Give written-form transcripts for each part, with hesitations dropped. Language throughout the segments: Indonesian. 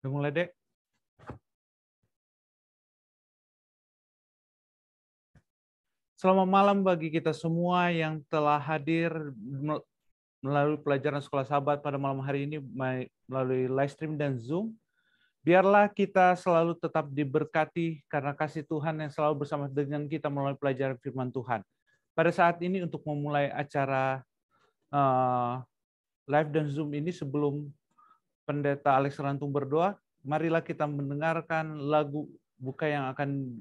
Udah mulai, Dek? Selamat malam bagi kita semua yang telah hadir melalui pelajaran Sekolah Sahabat pada malam hari ini melalui live stream dan Zoom. Biarlah kita selalu tetap diberkati karena kasih Tuhan yang selalu bersama dengan kita melalui pelajaran firman Tuhan. Pada saat ini untuk memulai acara live dan Zoom ini sebelum Pendeta Alex Rantung berdoa, marilah kita mendengarkan lagu buka yang akan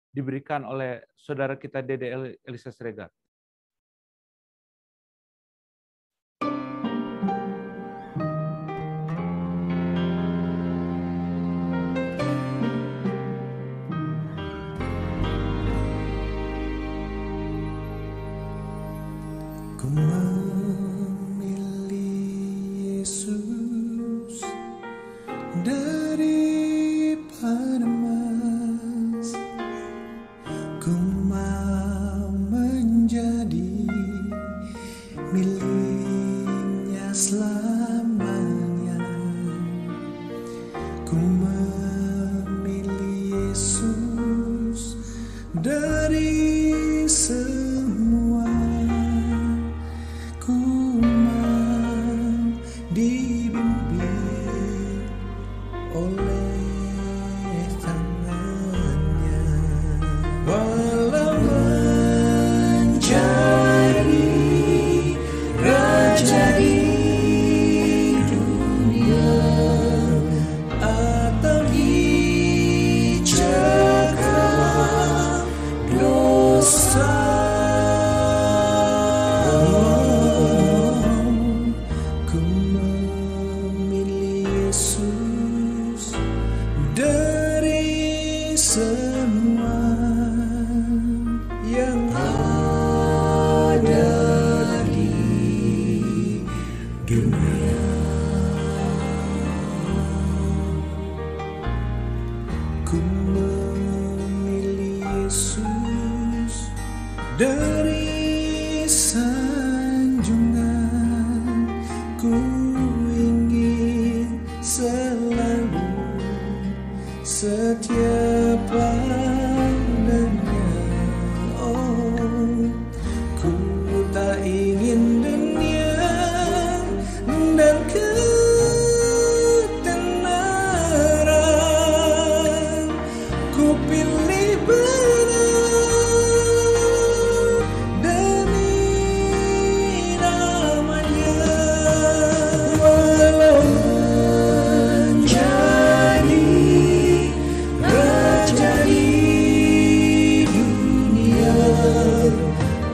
diberikan oleh saudara kita Dede Elisa Siregar. Ku memilih Yesus daripada emas, ku mau menjadi miliknya selamanya. Ku memilih Yesus dari semua, ku mau dibimbing oleh tangannya. Walau menjadi raja di dunia atau dicekal dosa, ku memilih Yesus dari semua yang ada di dunia. Ku memilih Yesus dari sanjungan, ku ingin selalu setia padanya. Oh, ku tak ingin dunia dan ketenaran, ku pilih benar demi namanya. Walau menjadi raja di dunia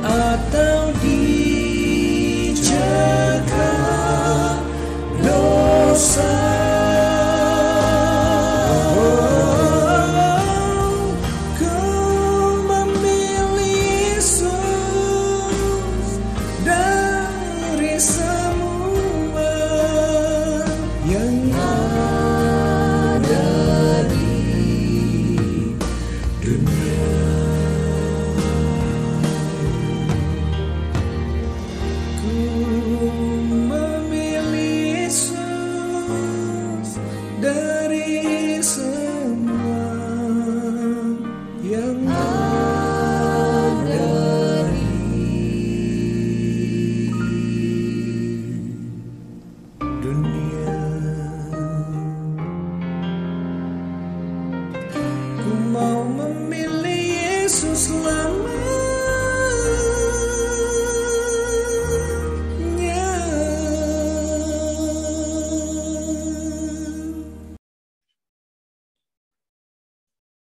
atau dicekal dosa, ku memilih Yesus dari semua yang ada di dunia. Ku memilih Yesus dari semua yang ada di dunia. Ku mau memilih Yesus selamanya.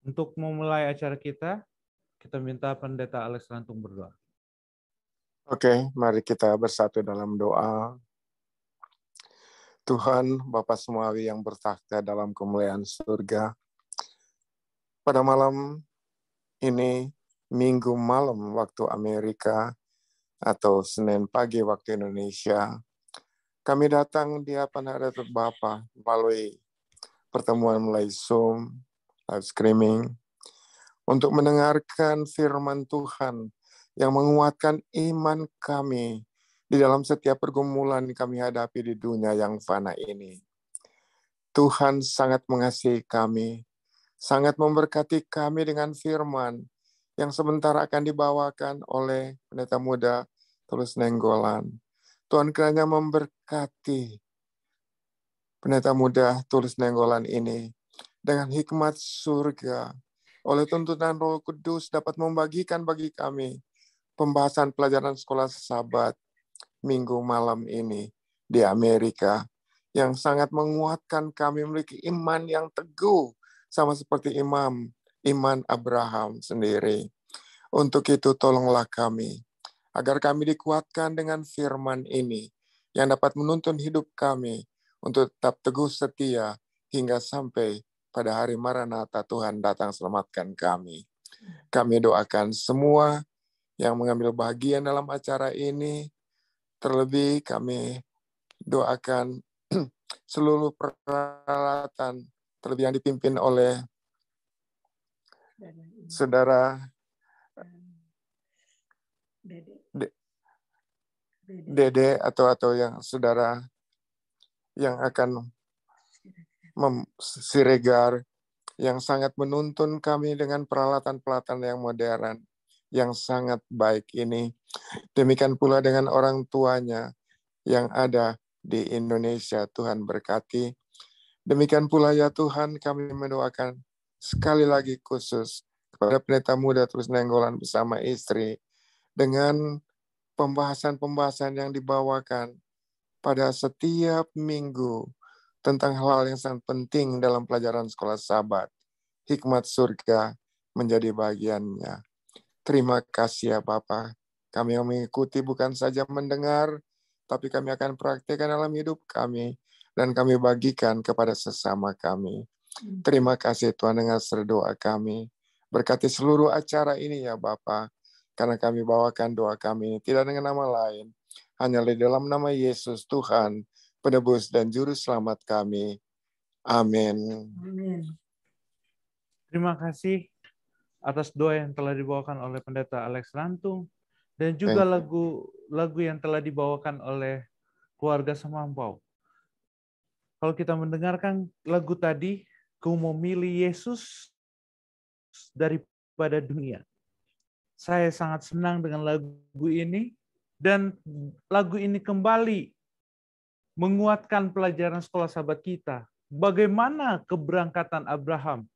Untuk memulai acara kita minta Pendeta Alex Rantung berdoa. Oke, mari kita bersatu dalam doa. Tuhan, Bapa Semawi yang bertakhta dalam kemuliaan surga, pada malam ini, Minggu malam waktu Amerika, atau Senin pagi waktu Indonesia, kami datang di hadapan hadirat Bapa melalui pertemuan melalui Zoom, live streaming, untuk mendengarkan firman Tuhan yang menguatkan iman kami di dalam setiap pergumulan kami hadapi di dunia yang fana ini. Tuhan sangat mengasihi kami, sangat memberkati kami dengan firman yang sebentar akan dibawakan oleh pendeta muda Tulus Nenggolan. Tuhan kiranya memberkati pendeta muda Tulus Nenggolan ini dengan hikmat surga. Oleh tuntunan Roh Kudus dapat membagikan bagi kami pembahasan pelajaran sekolah Sabat minggu malam ini di Amerika yang sangat menguatkan kami memiliki iman yang teguh sama seperti iman Abraham sendiri. Untuk itu tolonglah kami agar kami dikuatkan dengan firman ini yang dapat menuntun hidup kami untuk tetap teguh setia hingga sampai pada hari Maranatha Tuhan datang selamatkan kami. Kami doakan semua yang mengambil bagian dalam acara ini, terlebih kami doakan seluruh peralatan, terlebih yang dipimpin oleh saudara Dede atau yang saudara yang akan Siregar yang sangat menuntun kami dengan peralatan-peralatan yang modern, yang sangat baik ini. Demikian pula dengan orang tuanya yang ada di Indonesia, Tuhan berkati. Demikian pula ya Tuhan, kami mendoakan sekali lagi khusus kepada pendeta muda Tulus Nenggolan bersama istri, dengan pembahasan-pembahasan yang dibawakan pada setiap minggu tentang hal yang sangat penting dalam pelajaran sekolah Sabat. Hikmat surga menjadi bagiannya. Terima kasih ya Bapa. Kami yang mengikuti bukan saja mendengar, tapi kami akan praktekkan dalam hidup kami, dan kami bagikan kepada sesama kami. Terima kasih Tuhan, dengar doa kami. Berkati seluruh acara ini ya Bapa, karena kami bawakan doa kami tidak dengan nama lain, hanya di dalam nama Yesus Tuhan, penebus dan juru selamat kami. Amin. Terima kasih atas doa yang telah dibawakan oleh pendeta Alex Rantung, dan juga lagu yang telah dibawakan oleh keluarga Semampau. Kalau kita mendengarkan lagu tadi, ku memilih Yesus daripada dunia. Saya sangat senang dengan lagu ini, dan lagu ini kembali menguatkan pelajaran sekolah Sabat kita. Bagaimana keberangkatan Abraham?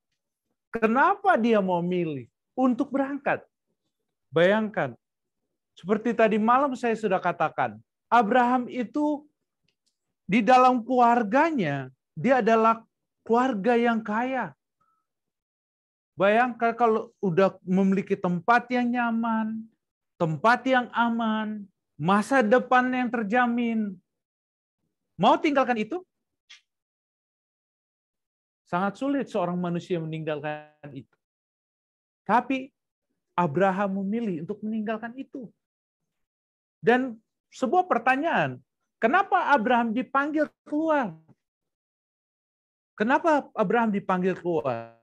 Kenapa dia mau milih untuk berangkat? Bayangkan, seperti tadi malam saya sudah katakan, Abraham itu di dalam keluarganya, dia adalah keluarga yang kaya. Bayangkan kalau udah memiliki tempat yang nyaman, tempat yang aman, masa depan yang terjamin. Mau tinggalkan itu? Sangat sulit seorang manusia meninggalkan itu. Tapi Abraham memilih untuk meninggalkan itu. Dan sebuah pertanyaan, kenapa Abraham dipanggil keluar? Kenapa Abraham dipanggil keluar?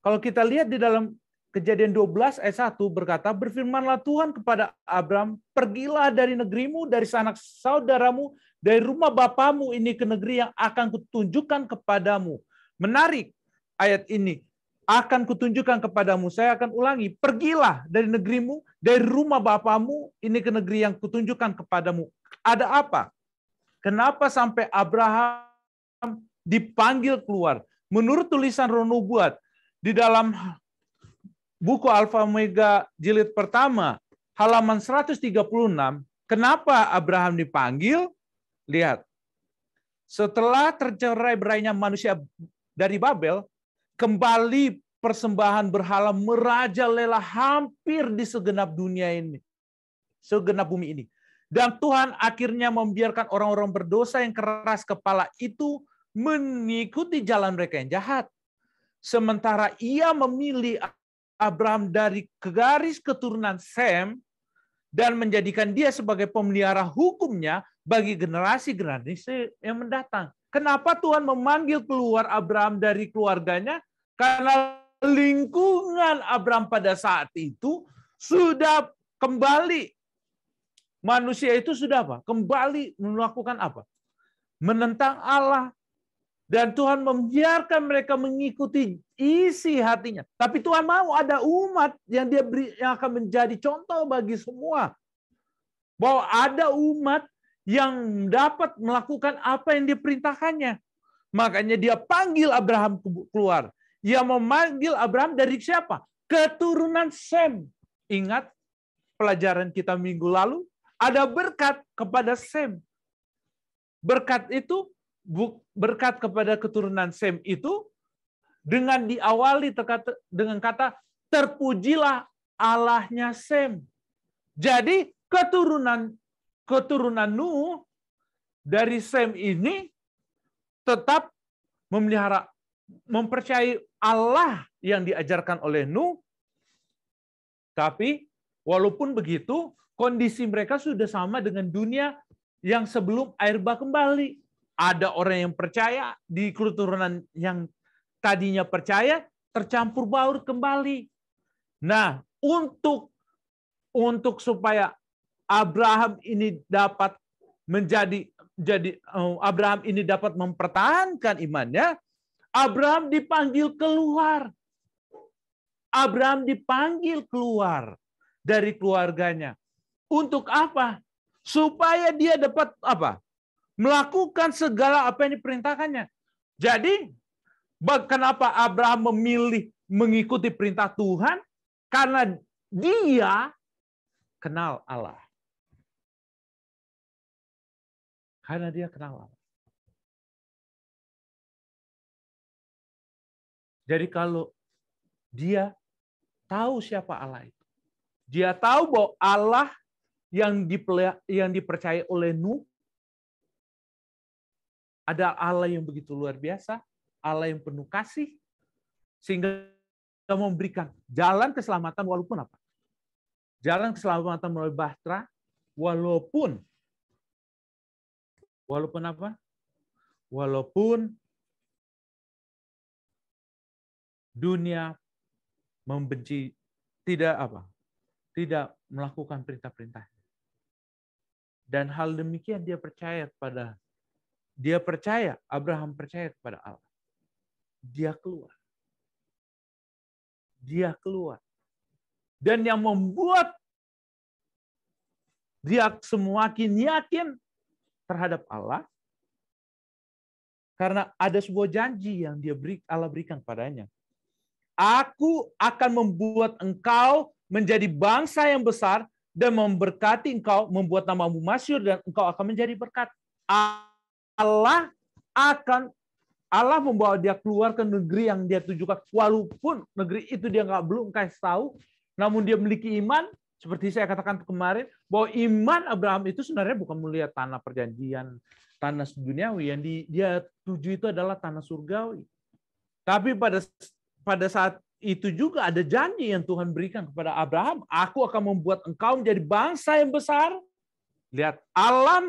Kalau kita lihat di dalam Kejadian 12 ayat 1 berkata, berfirmanlah Tuhan kepada Abraham, pergilah dari negerimu, dari sanak saudaramu, dari rumah bapamu ini ke negeri yang akan kutunjukkan kepadamu. Menarik ayat ini. Akan kutunjukkan kepadamu. Saya akan ulangi. Pergilah dari negerimu, dari rumah bapamu ini ke negeri yang kutunjukkan kepadamu. Ada apa? Kenapa sampai Abraham dipanggil keluar? Menurut tulisan Roh Nubuat, di dalam buku Alfa Omega jilid pertama, halaman 136, kenapa Abraham dipanggil? Lihat, setelah tercerai-berainya manusia dari Babel, kembali persembahan berhala merajalela hampir di segenap dunia ini, segenap bumi ini. Dan Tuhan akhirnya membiarkan orang-orang berdosa yang keras kepala itu mengikuti jalan mereka yang jahat. Sementara ia memilih Abraham dari garis keturunan Sem dan menjadikan dia sebagai pemelihara hukumnya bagi generasi-generasi yang mendatang. Kenapa Tuhan memanggil keluar Abraham dari keluarganya? Karena lingkungan Abraham pada saat itu sudah kembali. Manusia itu sudah apa? Kembali melakukan apa? Menentang Allah. Dan Tuhan membiarkan mereka mengikuti isi hatinya. Tapi Tuhan mau ada umat yang dia beri, yang akan menjadi contoh bagi semua. Bahwa ada umat yang dapat melakukan apa yang diperintahkannya. Makanya dia panggil Abraham keluar. Ia memanggil Abraham dari siapa? Keturunan Sem. Ingat pelajaran kita minggu lalu? Ada berkat kepada Sem. Berkat itu, berkat kepada keturunan Sem itu, dengan diawali dengan kata, terpujilah Allahnya Sem. Jadi keturunan Nuh dari Sem ini tetap mempercayai Allah yang diajarkan oleh Nuh. Tapi walaupun begitu, kondisi mereka sudah sama dengan dunia yang sebelum air bah kembali. Ada orang yang percaya di keturunan yang tadinya percaya tercampur baur kembali. Nah, untuk supaya Abraham ini dapat Abraham ini dapat mempertahankan imannya, Abraham dipanggil keluar. Abraham dipanggil keluar dari keluarganya. Untuk apa? Supaya dia dapat apa? Melakukan segala apa yang diperintahkannya. Jadi, kenapa Abraham memilih mengikuti perintah Tuhan? Karena dia kenal Allah. Karena dia kenal Allah. Jadi kalau dia tahu siapa Allah itu, dia tahu bahwa Allah yang dipercaya oleh Nuh ada Allah yang begitu luar biasa, Allah yang penuh kasih, sehingga memberikan jalan keselamatan walaupun apa? Jalan keselamatan melalui bahtera, walaupun apa? Walaupun dunia membenci, tidak melakukan perintah-perintah. Dan hal demikian Abraham percaya kepada Allah. Dia keluar. Dan yang membuat dia semakin yakin terhadap Allah, karena ada sebuah janji yang Allah berikan padanya. Aku akan membuat engkau menjadi bangsa yang besar dan memberkati engkau, membuat namamu masyhur dan engkau akan menjadi berkat. Allah membawa dia keluar ke negeri yang dia tujukan, walaupun negeri itu dia belum kasih tahu, namun dia memiliki iman. Seperti saya katakan kemarin, bahwa iman Abraham itu sebenarnya bukan melihat tanah perjanjian, tanah duniawi. Yang dia tuju itu adalah tanah surgawi. Tapi pada saat itu juga ada janji yang Tuhan berikan kepada Abraham. Aku akan membuat engkau menjadi bangsa yang besar. Lihat, Allah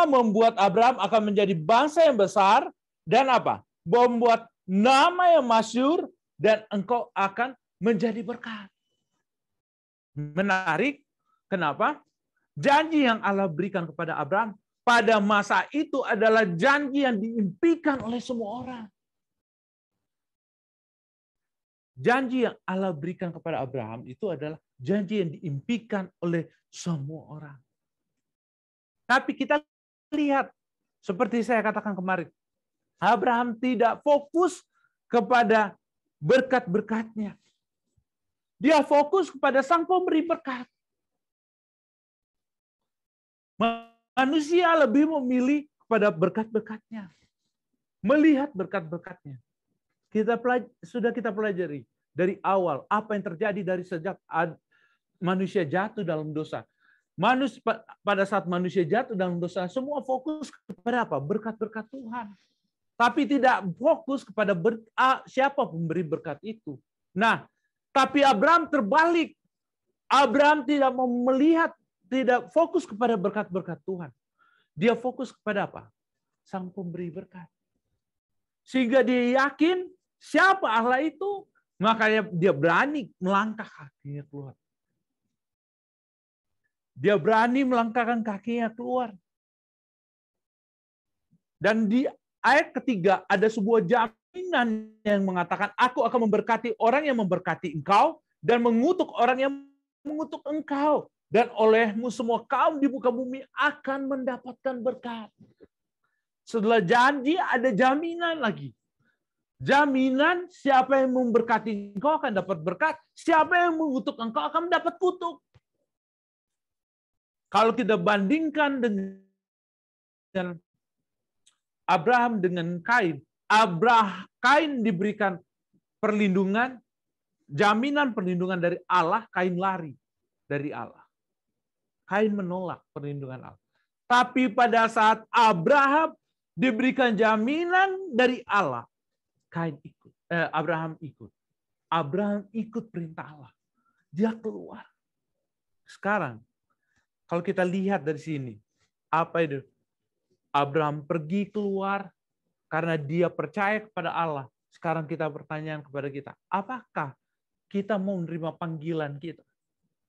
membuat Abraham akan menjadi bangsa yang besar. Dan apa? Membuat nama yang masyhur dan engkau akan menjadi berkat. Menarik. Kenapa? Janji yang Allah berikan kepada Abraham pada masa itu adalah janji yang diimpikan oleh semua orang. Janji yang Allah berikan kepada Abraham itu adalah janji yang diimpikan oleh semua orang. Tapi kita lihat, seperti saya katakan kemarin, Abraham tidak fokus kepada berkat-berkatnya. Dia fokus kepada Sang Pemberi berkat. Manusia lebih memilih kepada berkat-berkatnya. Melihat berkat-berkatnya. Sudah kita pelajari dari awal apa yang terjadi dari sejak manusia jatuh dalam dosa. Pada saat manusia jatuh dalam dosa, semua fokus kepada apa? Berkat-berkat Tuhan. Tapi tidak fokus kepada siapa pemberi berkat itu. Nah, tapi Abraham terbalik. Abraham tidak fokus kepada berkat-berkat Tuhan. Dia fokus kepada apa? Sang pemberi berkat. Sehingga dia yakin siapa Allah itu, makanya dia berani melangkah kakinya keluar. Dia berani melangkahkan kakinya keluar. Dan ayat ketiga ada sebuah jaminan yang mengatakan, aku akan memberkati orang yang memberkati engkau dan mengutuk orang yang mengutuk engkau. Dan olehmu semua kaum di muka bumi akan mendapatkan berkat. Setelah janji ada jaminan lagi. Jaminan siapa yang memberkati engkau akan dapat berkat. Siapa yang mengutuk engkau akan mendapat kutuk. Kalau kita bandingkan dengan Abraham dengan Kain, Kain diberikan perlindungan, jaminan perlindungan dari Allah, Kain lari dari Allah. Kain menolak perlindungan Allah. Tapi pada saat Abraham diberikan jaminan dari Allah, Abraham ikut. Abraham ikut perintah Allah. Dia keluar. Sekarang, kalau kita lihat dari sini, apa itu? Abraham pergi keluar karena dia percaya kepada Allah. Sekarang kita pertanyaan kepada kita, apakah kita mau menerima panggilan kita?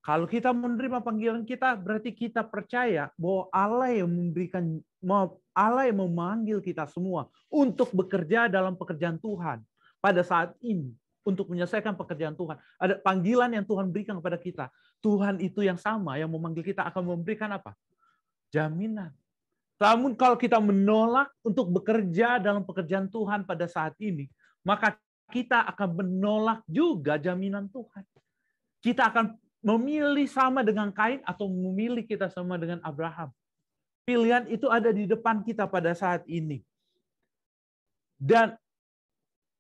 Kalau kita menerima panggilan kita, berarti kita percaya bahwa Allah yang memanggil kita semua untuk bekerja dalam pekerjaan Tuhan pada saat ini, untuk menyelesaikan pekerjaan Tuhan. Ada panggilan yang Tuhan berikan kepada kita. Tuhan itu yang sama, yang memanggil kita akan memberikan apa? Jaminan. Namun kalau kita menolak untuk bekerja dalam pekerjaan Tuhan pada saat ini, maka kita akan menolak juga jaminan Tuhan. Kita akan memilih sama dengan Kain atau memilih kita sama dengan Abraham. Pilihan itu ada di depan kita pada saat ini. Dan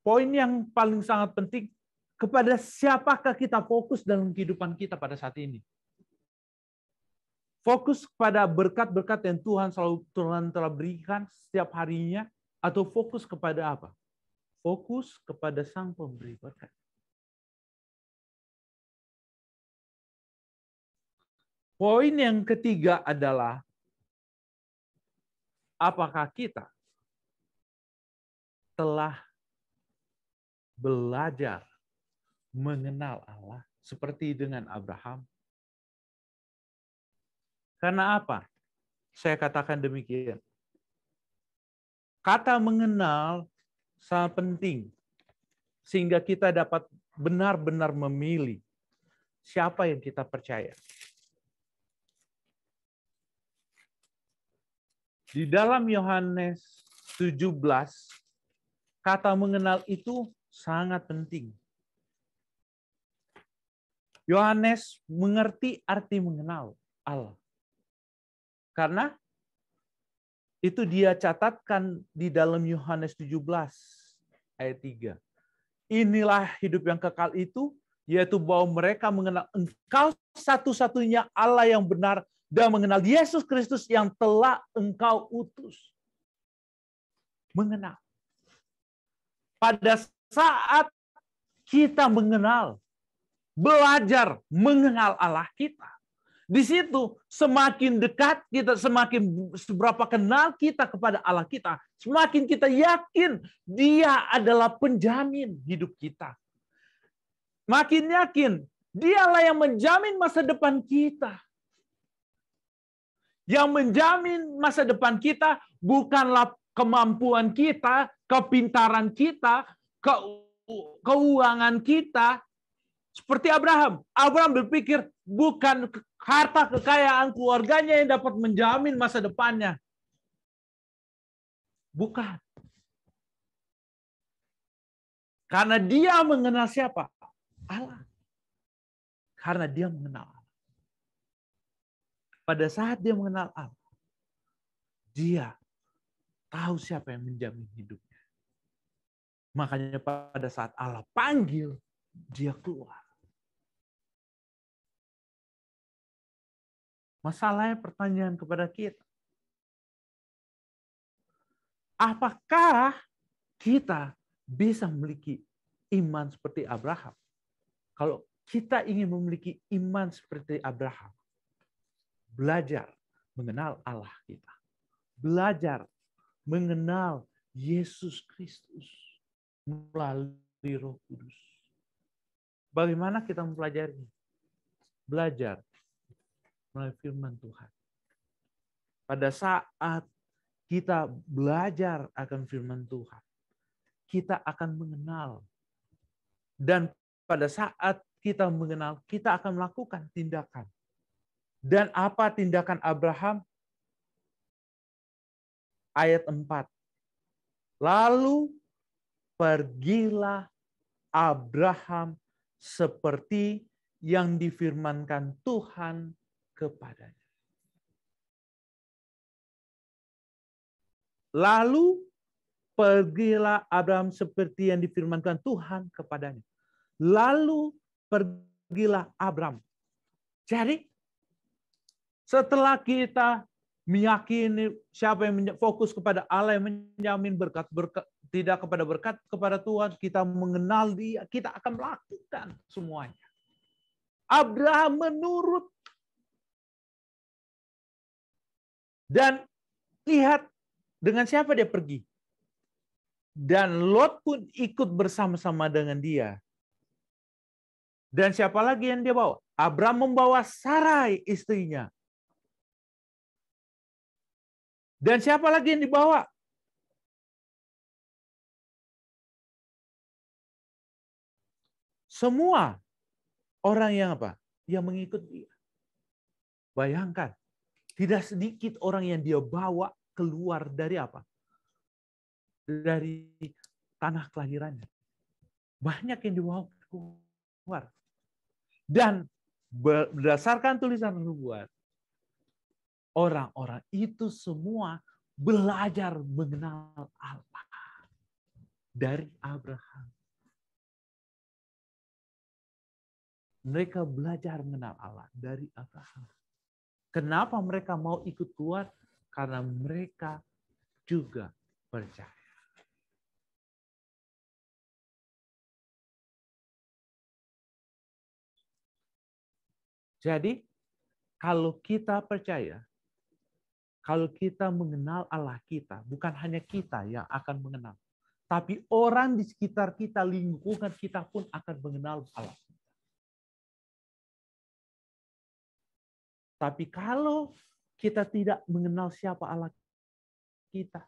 poin yang paling sangat penting, kepada siapakah kita fokus dalam kehidupan kita pada saat ini? Fokus kepada berkat-berkat yang Tuhan telah berikan setiap harinya, atau fokus kepada apa? Fokus kepada Sang Pemberi berkat. Poin yang ketiga adalah, apakah kita telah belajar mengenal Allah seperti dengan Abraham? Karena apa? Saya katakan demikian. Kata mengenal sangat penting, sehingga kita dapat benar-benar memilih siapa yang kita percaya. Di dalam Yohanes 17, kata mengenal itu sangat penting. Yohanes mengerti arti mengenal Allah. Karena itu dia catatkan di dalam Yohanes 17 ayat 3. Inilah hidup yang kekal itu, yaitu bahwa mereka mengenal Engkau satu-satunya Allah yang benar, dan mengenal Yesus Kristus yang telah Engkau utus. Mengenal. Pada saat kita mengenal, belajar mengenal Allah kita, di situ semakin dekat kita, semakin seberapa kenal kita kepada Allah kita, semakin kita yakin Dia adalah penjamin hidup kita. Makin yakin Dialah yang menjamin masa depan kita. Yang menjamin masa depan kita bukanlah kemampuan kita, kepintaran kita, keuangan kita. Seperti Abraham. Abraham berpikir bukan harta kekayaan keluarganya yang dapat menjamin masa depannya. Bukan. Karena dia mengenal siapa? Allah. Karena dia mengenal Allah. Pada saat dia mengenal Allah, dia tahu siapa yang menjamin hidupnya. Makanya pada saat Allah panggil, dia keluar. Masalahnya pertanyaan kepada kita. Apakah kita bisa memiliki iman seperti Abraham? Kalau kita ingin memiliki iman seperti Abraham, belajar mengenal Allah kita. Belajar mengenal Yesus Kristus melalui Roh Kudus. Bagaimana kita mempelajarinya? Belajar melalui firman Tuhan. Pada saat kita belajar akan firman Tuhan, kita akan mengenal. Dan pada saat kita mengenal, kita akan melakukan tindakan. Dan apa tindakan Abraham? Ayat 4. Lalu pergilah Abraham seperti yang difirmankan Tuhan kepadanya. Lalu pergilah Abraham seperti yang difirmankan Tuhan kepadanya. Lalu pergilah Abraham. Jadi setelah kita meyakini siapa yang fokus kepada Allah yang menjamin berkat, tidak kepada berkat kepada Tuhan, kita mengenal Dia, kita akan melakukan semuanya. Abraham menurut. Dan lihat dengan siapa dia pergi. Dan Lot pun ikut bersama-sama dengan dia. Dan siapa lagi yang dia bawa? Abraham membawa Sarai istrinya. Dan siapa lagi yang dibawa? Semua orang yang apa? Yang mengikut dia. Bayangkan, tidak sedikit orang yang dia bawa keluar dari apa? Dari tanah kelahirannya. Banyak yang dibawa keluar. Dan berdasarkan tulisan nubuat, orang-orang itu semua belajar mengenal Allah dari Abraham. Mereka belajar mengenal Allah dari Abraham. Kenapa mereka mau ikut keluar? Karena mereka juga percaya. Jadi, kalau kita percaya, kalau kita mengenal Allah kita, bukan hanya kita yang akan mengenal, tapi orang di sekitar kita, lingkungan kita pun akan mengenal Allah. Tapi kalau kita tidak mengenal siapa Allah kita,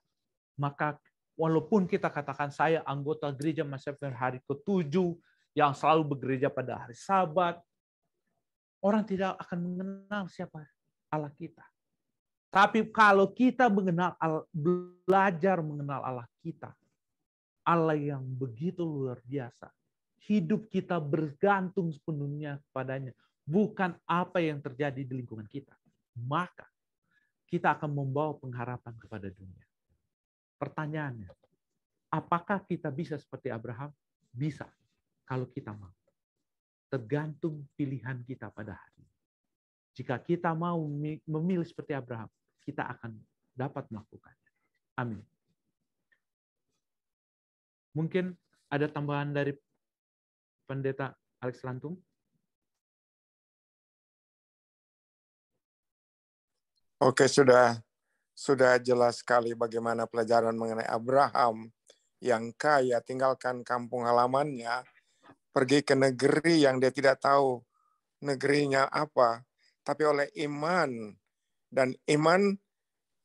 maka walaupun kita katakan saya anggota gereja Masefer hari ke-7 yang selalu bergereja pada hari Sabat, orang tidak akan mengenal siapa Allah kita. Tapi kalau kita mengenal belajar mengenal Allah kita, Allah yang begitu luar biasa, hidup kita bergantung sepenuhnya kepadanya, bukan apa yang terjadi di lingkungan kita. Maka kita akan membawa pengharapan kepada dunia. Pertanyaannya, apakah kita bisa seperti Abraham? Bisa, kalau kita mau. Tergantung pilihan kita pada hari ini. Jika kita mau memilih seperti Abraham, kita akan dapat melakukannya. Amin. Mungkin ada tambahan dari Pendeta Alex Lantung? Oke, sudah jelas sekali bagaimana pelajaran mengenai Abraham yang kaya tinggalkan kampung halamannya, pergi ke negeri yang dia tidak tahu negerinya apa, tapi oleh iman. Dan iman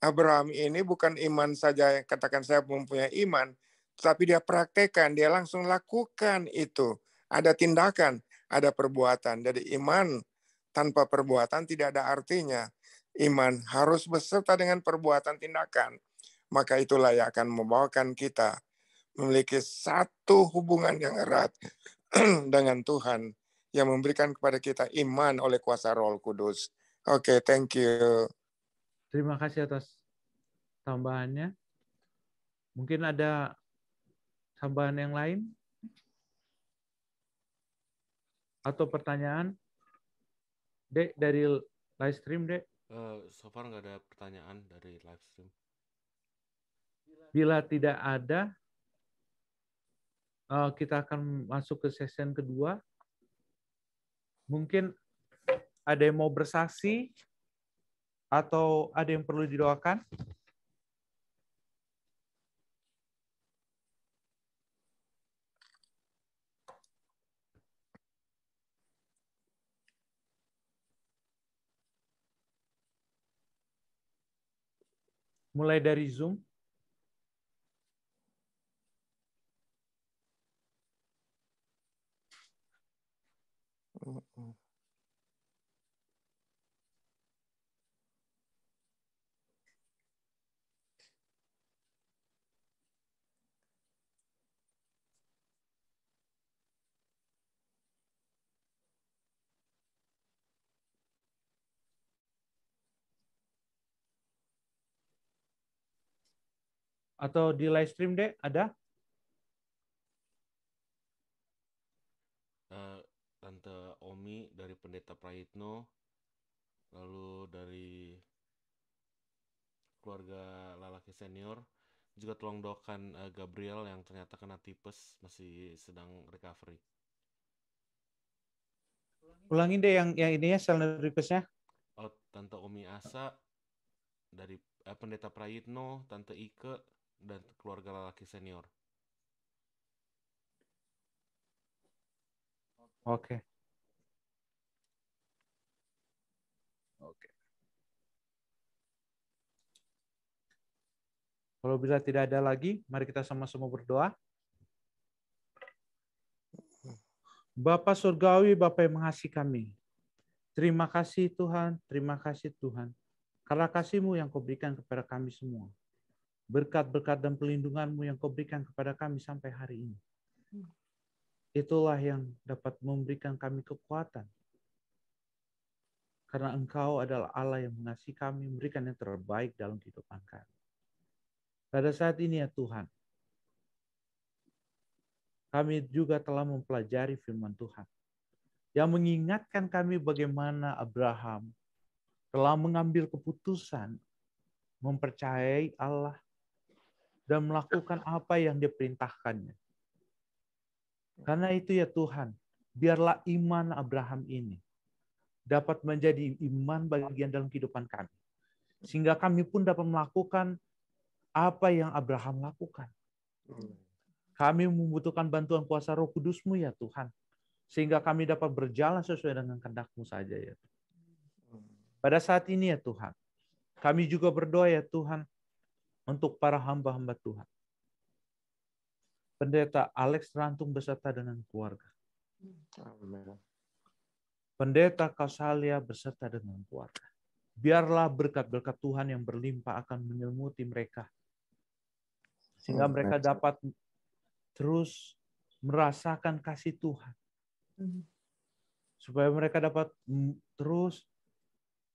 Abraham ini bukan iman saja, katakan saya mempunyai iman, tapi dia praktekkan, dia langsung lakukan itu. Ada tindakan, ada perbuatan. Jadi iman tanpa perbuatan tidak ada artinya. Iman harus beserta dengan perbuatan tindakan. Maka itulah yang akan membawakan kita memiliki satu hubungan yang erat dengan Tuhan yang memberikan kepada kita iman oleh kuasa Roh Kudus. Oke, thank you. Terima kasih atas tambahannya. Mungkin ada tambahan yang lain? Atau pertanyaan? Dek, dari live stream, Dek. So far nggak ada pertanyaan dari live stream. Bila tidak ada, kita akan masuk ke session kedua. Mungkin ada yang mau bersaksi atau ada yang perlu didoakan? Mulai dari Zoom. Atau di live stream, Dek, ada? Tante Omi dari Pendeta Prayitno, lalu dari keluarga Lalaki Senior, juga tolong doakan Gabriel yang ternyata kena tipes, masih sedang recovery. Ulangin deh yang ininya, silent request-nya. Oh, Tante Omi Asa dari Pendeta Prayitno, Tante Ike, dan keluarga Lalaki Senior. Oke. Kalau bila tidak ada lagi, mari kita sama-sama berdoa. Bapa Surgawi, Bapa yang mengasihi kami. Terima kasih Tuhan, terima kasih Tuhan. Karena kasih-Mu yang Kau berikan kepada kami semua. Berkat-berkat dan pelindungan-Mu yang Kau berikan kepada kami sampai hari ini. Itulah yang dapat memberikan kami kekuatan. Karena Engkau adalah Allah yang mengasihi kami, memberikan yang terbaik dalam kehidupan kami. Pada saat ini ya Tuhan, kami juga telah mempelajari firman Tuhan yang mengingatkan kami bagaimana Abraham telah mengambil keputusan mempercayai Allah dan melakukan apa yang diperintahkannya. Karena itu ya Tuhan, biarlah iman Abraham ini dapat menjadi iman bagian dalam kehidupan kami. Sehingga kami pun dapat melakukan apa yang Abraham lakukan. Kami membutuhkan bantuan kuasa Roh Kudus-Mu ya Tuhan. Sehingga kami dapat berjalan sesuai dengan kehendak-Mu saja ya Tuhan. Pada saat ini ya Tuhan, kami juga berdoa ya Tuhan untuk para hamba-hamba Tuhan. Pendeta Alex Rantung beserta dengan keluarga. Pendeta Kausalia beserta dengan keluarga. Biarlah berkat-berkat Tuhan yang berlimpah akan menyelimuti mereka. Sehingga mereka dapat terus merasakan kasih Tuhan. Supaya mereka dapat terus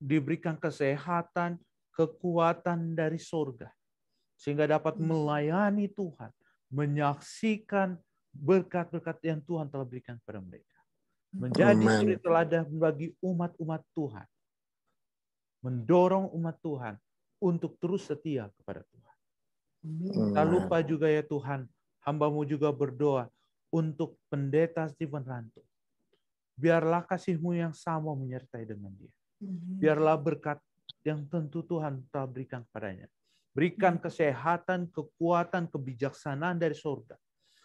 diberikan kesehatan, kekuatan dari surga. Sehingga dapat melayani Tuhan, menyaksikan berkat-berkat yang Tuhan telah berikan kepada mereka. Menjadi suri teladan bagi umat-umat Tuhan. Mendorong umat Tuhan untuk terus setia kepada Tuhan. Tak lupa juga ya Tuhan, hamba-Mu juga berdoa untuk pendeta Stephen Rantung. Biarlah kasih-Mu yang sama menyertai dengan dia. Biarlah berkat yang tentu Tuhan telah berikan kepadanya. Berikan kesehatan, kekuatan, kebijaksanaan dari surga.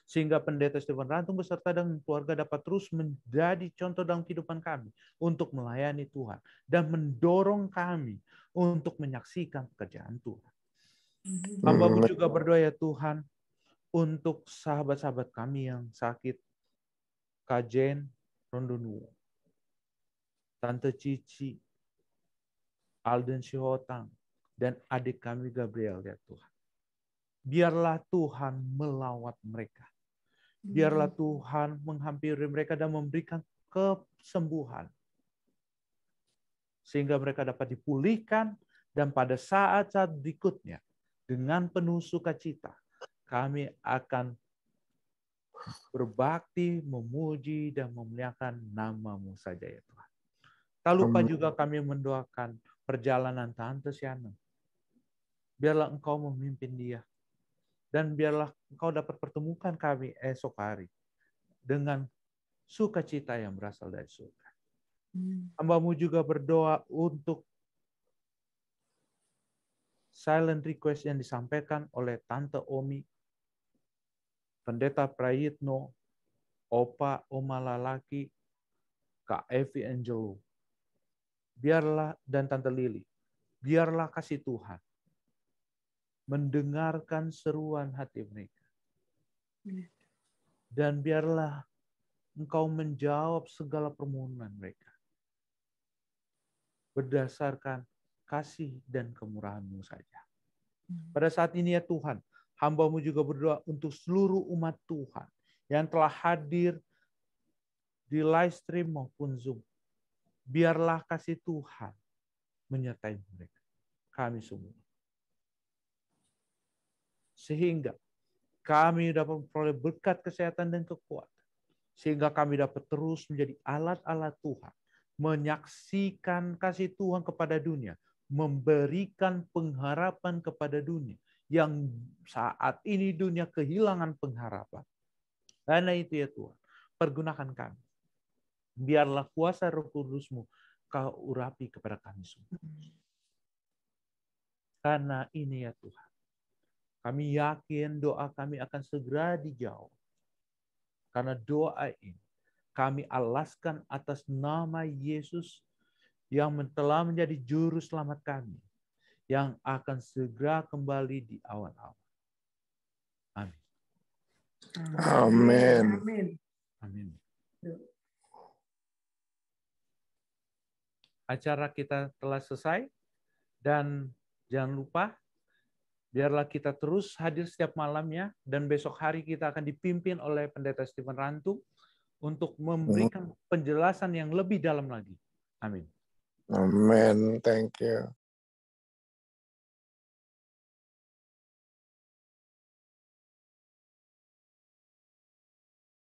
Sehingga pendeta Stephen Rantung beserta dengan keluarga dapat terus menjadi contoh dalam kehidupan kami untuk melayani Tuhan. Dan mendorong kami untuk menyaksikan pekerjaan Tuhan. Hamba-Mu juga berdoa ya Tuhan untuk sahabat-sahabat kami yang sakit. Kak Jen Rondonuwo, Tante Cici, Alden Sihotang, dan adik kami Gabriel ya Tuhan. Biarlah Tuhan melawat mereka. Biarlah Tuhan menghampiri mereka dan memberikan kesembuhan. Sehingga mereka dapat dipulihkan dan pada saat-saat berikutnya dengan penuh sukacita kami akan berbakti, memuji, dan memuliakan nama-Mu saja ya Tuhan. Tak lupa juga kami mendoakan perjalanan Tante Siana. Biarlah Engkau memimpin dia. Dan biarlah Engkau dapat pertemukan kami esok hari dengan sukacita yang berasal dari surga. Hamba-Mu juga berdoa untuk silent request yang disampaikan oleh Tante Omi, Pendeta Prayitno, Opa, Oma Lalaki, Kak Evi Angelo. Biarlah, dan Tante Lili. Biarlah kasih Tuhan mendengarkan seruan hati mereka. Dan biarlah Engkau menjawab segala permohonan mereka berdasarkan kasih dan kemurahan-Mu saja. Pada saat ini ya Tuhan, hamba-Mu juga berdoa untuk seluruh umat Tuhan yang telah hadir di live stream maupun Zoom. Biarlah kasih Tuhan menyertai mereka, kami semua. Sehingga kami dapat memperoleh berkat kesehatan dan kekuatan. Sehingga kami dapat terus menjadi alat-alat Tuhan. Menyaksikan kasih Tuhan kepada dunia. Memberikan pengharapan kepada dunia. Yang saat ini dunia kehilangan pengharapan. Karena itu ya Tuhan, pergunakan kami. Biarlah kuasa Roh Kudus-Mu Kau urapi kepada kami semua. Karena ini ya Tuhan, kami yakin doa kami akan segera dijawab. Karena doa ini kami alaskan atas nama Yesus yang telah menjadi juru selamat kami, yang akan segera kembali di awal-awal. Amin. Amin. Amin. Acara kita telah selesai dan jangan lupa biarlah kita terus hadir setiap malamnya dan besok hari kita akan dipimpin oleh Pendeta Stephen Rantung untuk memberikan penjelasan yang lebih dalam lagi. Amin. Amin. Thank you.